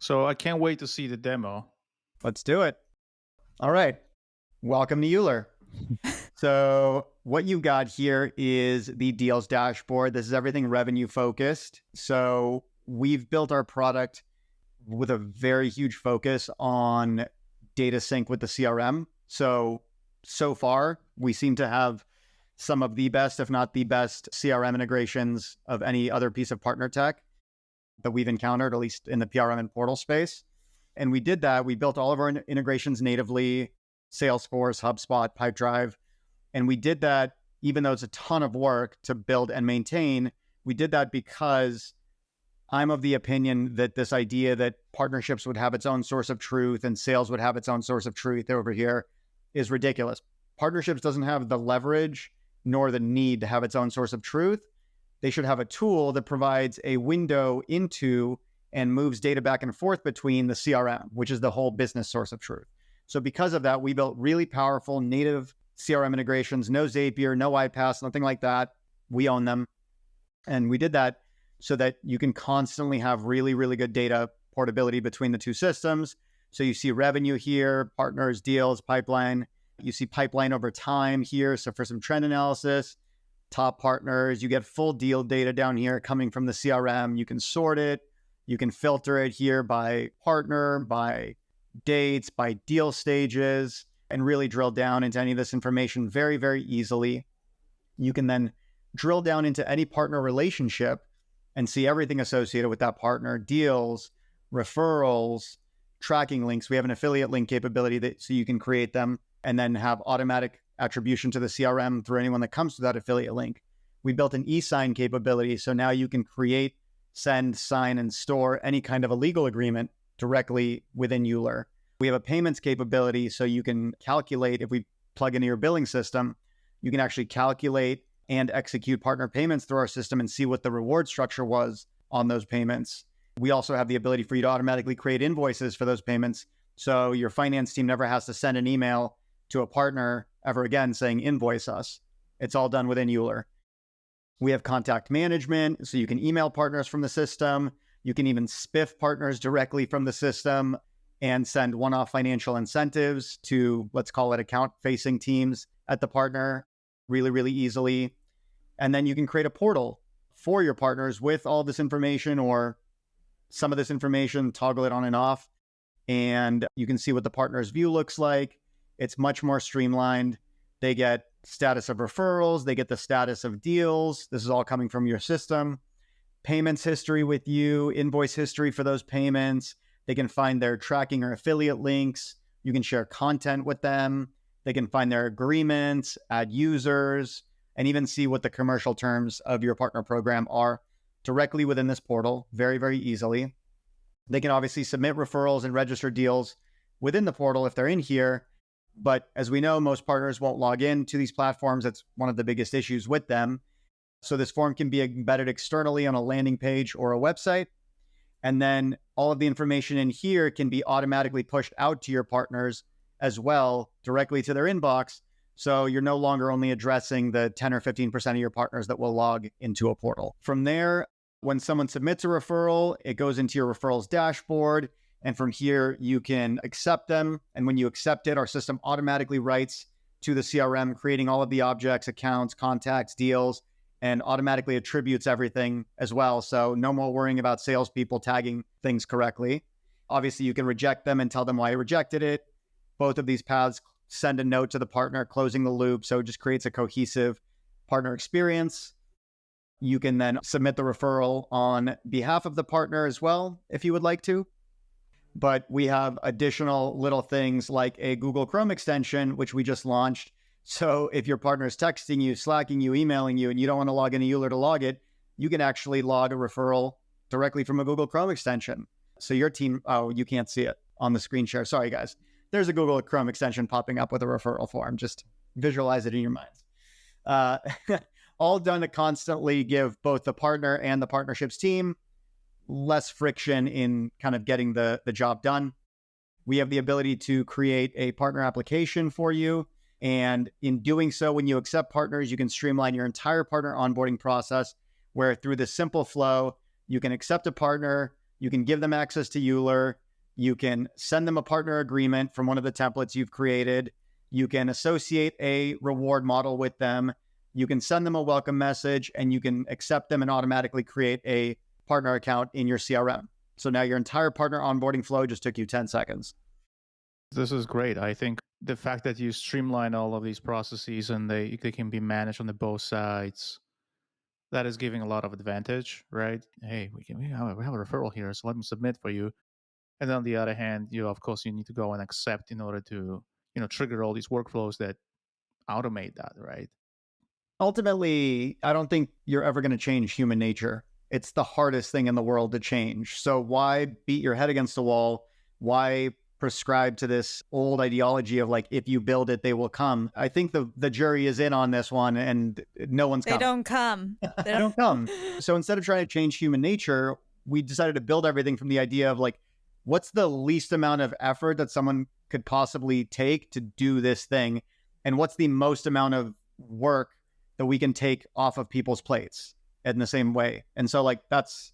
So I can't wait to see the demo. Let's do it. All right. Welcome to Euler. So what you got here is the deals dashboard. This is everything revenue focused. So we've built our product with a very huge focus on data sync with the CRM. So far, we seem to have some of the best, if not the best, CRM integrations of any other piece of partner tech that we've encountered, at least in the PRM and portal space. And we did that. We built all of our integrations natively, Salesforce, HubSpot, Pipedrive. And we did that, even though it's a ton of work to build and maintain, we did that because I'm of the opinion that this idea that partnerships would have its own source of truth and sales would have its own source of truth over here is ridiculous. Partnerships doesn't have the leverage nor the need to have its own source of truth. They should have a tool that provides a window into and moves data back and forth between the CRM, which is the whole business source of truth. So because of that, we built really powerful native CRM integrations, no Zapier, no iPass, nothing like that. We own them. And we did that so that you can constantly have really, really good data portability between the two systems. So you see revenue here, partners, deals, pipeline. You see pipeline over time here. So for some trend analysis, top partners, you get full deal data down here coming from the CRM. You can sort it. You can filter it here by partner, by dates, by deal stages, and really drill down into any of this information very, very easily. You can then drill down into any partner relationship and see everything associated with that partner, deals, referrals, tracking links. We have an affiliate link capability so you can create them and then have automatic attribution to the CRM through anyone that comes to that affiliate link. We built an e-sign capability. So now you can create, send, sign, and store any kind of a legal agreement directly within Euler. We have a payments capability. So you can calculate, if we plug into your billing system, you can actually calculate and execute partner payments through our system and see what the reward structure was on those payments. We also have the ability for you to automatically create invoices for those payments. So your finance team never has to send an email to a partner ever again saying, invoice us. It's all done within Euler. We have contact management. So you can email partners from the system. You can even spiff partners directly from the system and send one-off financial incentives to, let's call it, account-facing teams at the partner really, really easily. And then you can create a portal for your partners with all this information or some of this information, toggle it on and off. And you can see what the partner's view looks like. It's much more streamlined. They get status of referrals. They get the status of deals. This is all coming from your system. Payments history with you, invoice history for those payments. They can find their tracking or affiliate links. You can share content with them. They can find their agreements, add users, and even see what the commercial terms of your partner program are directly within this portal very, very easily. They can obviously submit referrals and register deals within the portal if they're in here. But as we know, most partners won't log in to these platforms. That's one of the biggest issues with them. So this form can be embedded externally on a landing page or a website. And then all of the information in here can be automatically pushed out to your partners as well, directly to their inbox. So you're no longer only addressing the 10 or 15% of your partners that will log into a portal. From there, when someone submits a referral, it goes into your referrals dashboard. And from here, you can accept them. And when you accept it, our system automatically writes to the CRM, creating all of the objects, accounts, contacts, deals, and automatically attributes everything as well. So no more worrying about salespeople tagging things correctly. Obviously, you can reject them and tell them why you rejected it. Both of these paths send a note to the partner, closing the loop. So it just creates a cohesive partner experience. You can then submit the referral on behalf of the partner as well, if you would like to. But we have additional little things like a Google Chrome extension, which we just launched. So if your partner is texting you, Slacking you, emailing you, and you don't want to log into Euler to log it, you can actually log a referral directly from a Google Chrome extension. So your team, oh, you can't see it on the screen share. Sorry, guys. There's a Google Chrome extension popping up with a referral form. Just visualize it in your minds. All done to constantly give both the partner and the partnerships team less friction in kind of getting the job done. We have the ability to create a partner application for you. And in doing so, when you accept partners, you can streamline your entire partner onboarding process, where through this simple flow, you can accept a partner, You can give them access to Euler. You can send them a partner agreement from one of the templates you've created. You can associate a reward model with them. You can send them a welcome message, and you can accept them and automatically create a partner account in your CRM. So now your entire partner onboarding flow just took you 10 seconds. This is great. I think the fact that you streamline all of these processes and they can be managed on the both sides, that is giving a lot of advantage, right? Hey, we have a referral here, so let me submit for you. And then on the other hand, of course you need to go and accept in order to, trigger all these workflows that automate that, right? Ultimately, I don't think you're ever going to change human nature. It's the hardest thing in the world to change. So why beat your head against the wall? Why prescribe to this old ideology of like, if you build it, they will come? I think the jury is in on this one, and no one's coming. They don't come. They don't come. So instead of trying to change human nature, we decided to build everything from the idea of like, what's the least amount of effort that someone could possibly take to do this thing? And what's the most amount of work that we can take off of people's plates in the same way? And so like, that's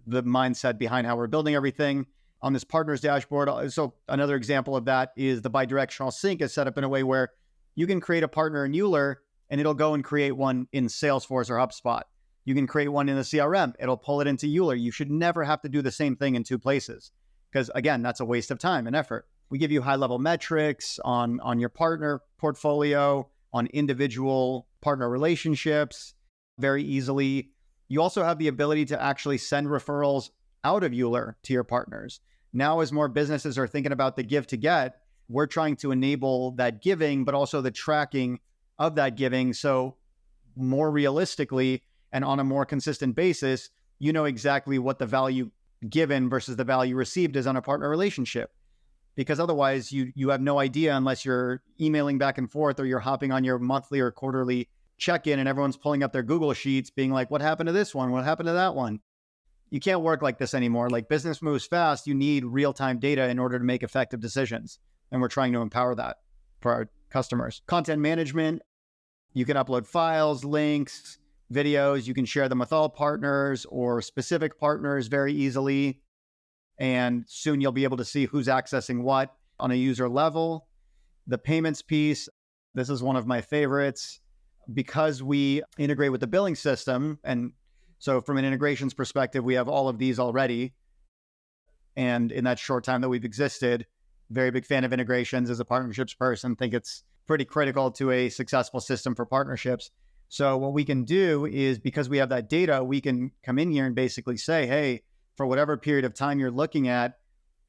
the mindset behind how we're building everything on this partners dashboard. So another example of that is the bidirectional sync is set up in a way where you can create a partner in Euler and it'll go and create one in Salesforce or HubSpot. You can create one in the CRM. It'll pull it into Euler. You should never have to do the same thing in two places, because again, that's a waste of time and effort. We give you high-level metrics on your partner portfolio, on individual partner relationships very easily. You also have the ability to actually send referrals out of Euler to your partners. Now, as more businesses are thinking about the give to get, we're trying to enable that giving, but also the tracking of that giving. So more realistically and on a more consistent basis, you know exactly what the value given versus the value received is on a partner relationship. Because otherwise you have no idea unless you're emailing back and forth or you're hopping on your monthly or quarterly check-in and everyone's pulling up their Google Sheets being like, what happened to this one? What happened to that one? You can't work like this anymore. Like, business moves fast. You need real-time data in order to make effective decisions. And we're trying to empower that for our customers. Content management, you can upload files, links, videos. You can share them with all partners or specific partners very easily. And soon you'll be able to see who's accessing what on a user level. The payments piece, this is one of my favorites because we integrate with the billing system. And so from an integrations perspective, we have all of these already. And in that short time that we've existed, very big fan of integrations as a partnerships person, think it's pretty critical to a successful system for partnerships. So what we can do is, because we have that data, we can come in here and basically say, hey, for whatever period of time you're looking at,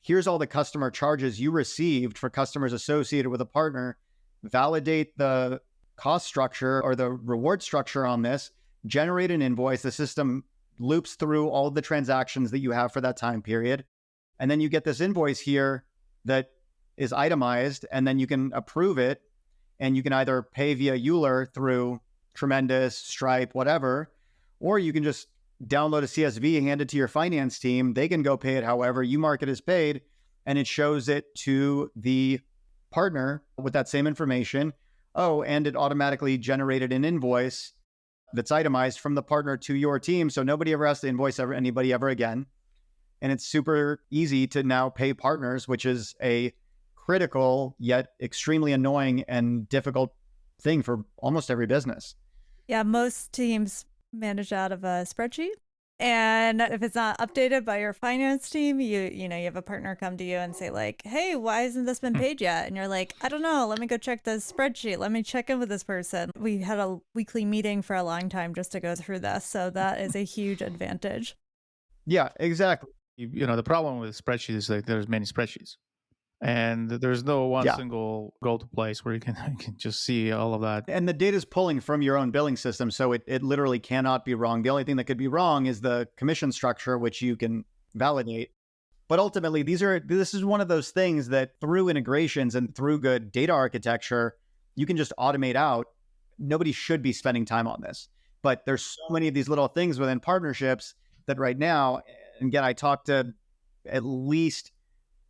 here's all the customer charges you received for customers associated with a partner. Validate the cost structure or the reward structure on this, generate an invoice. The system loops through all of the transactions that you have for that time period. And then you get this invoice here that is itemized, and then you can approve it. And you can either pay via Euler through Tremendous, Stripe, whatever, or you can just download a CSV, hand it to your finance team. They can go pay it however. You mark it as paid, and it shows it to the partner with that same information. Oh, and it automatically generated an invoice that's itemized from the partner to your team. So nobody ever has to invoice anybody ever again. And it's super easy to now pay partners, which is a critical yet extremely annoying and difficult thing for almost every business. Yeah, most teams manage out of a spreadsheet. And if it's not updated by your finance team, you have a partner come to you and say like, hey, why hasn't this been paid yet? And you're like, I don't know. Let me go check the spreadsheet. Let me check in with this person. We had a weekly meeting for a long time just to go through this. So that is a huge advantage. Yeah, exactly. The problem with spreadsheets is like there's many spreadsheets. And there's no one single go-to place where you can just see all of that. And the data is pulling from your own billing system, so it literally cannot be wrong. The only thing that could be wrong is the commission structure, which you can validate. But ultimately, this is one of those things that through integrations and through good data architecture, you can just automate out. Nobody should be spending time on this. But there's so many of these little things within partnerships that right now, and again, I talk to at least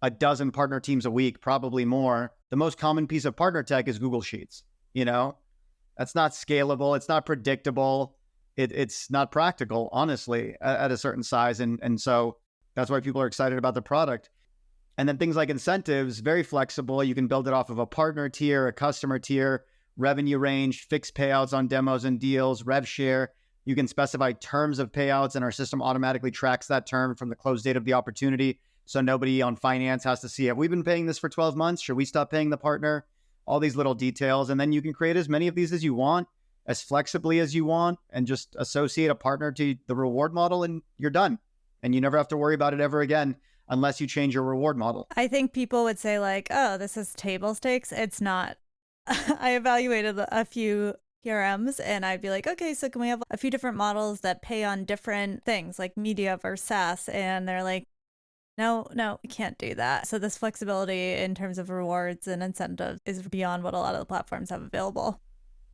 a dozen partner teams a week, probably more. The most common piece of partner tech is Google Sheets. That's not scalable. It's not predictable. It's not practical, honestly, at a certain size. And so That's why people are excited about the product. And then things like incentives, very flexible. You can build it off of a partner tier, a customer tier, revenue range, fixed payouts on demos and deals, rev share. You can specify terms of payouts, and our system automatically tracks that term from the close date of the opportunity. So nobody on finance has to see, have we been paying this for 12 months? Should we stop paying the partner? All these little details. And then you can create as many of these as you want, as flexibly as you want, and just associate a partner to the reward model, and you're done. And you never have to worry about it ever again unless you change your reward model. I think people would say like, oh, this is table stakes. It's not. I evaluated a few PRMs and I'd be like, okay, so can we have a few different models that pay on different things like media versus SaaS? And they're like, no, we can't do that. So this flexibility in terms of rewards and incentives is beyond what a lot of the platforms have available.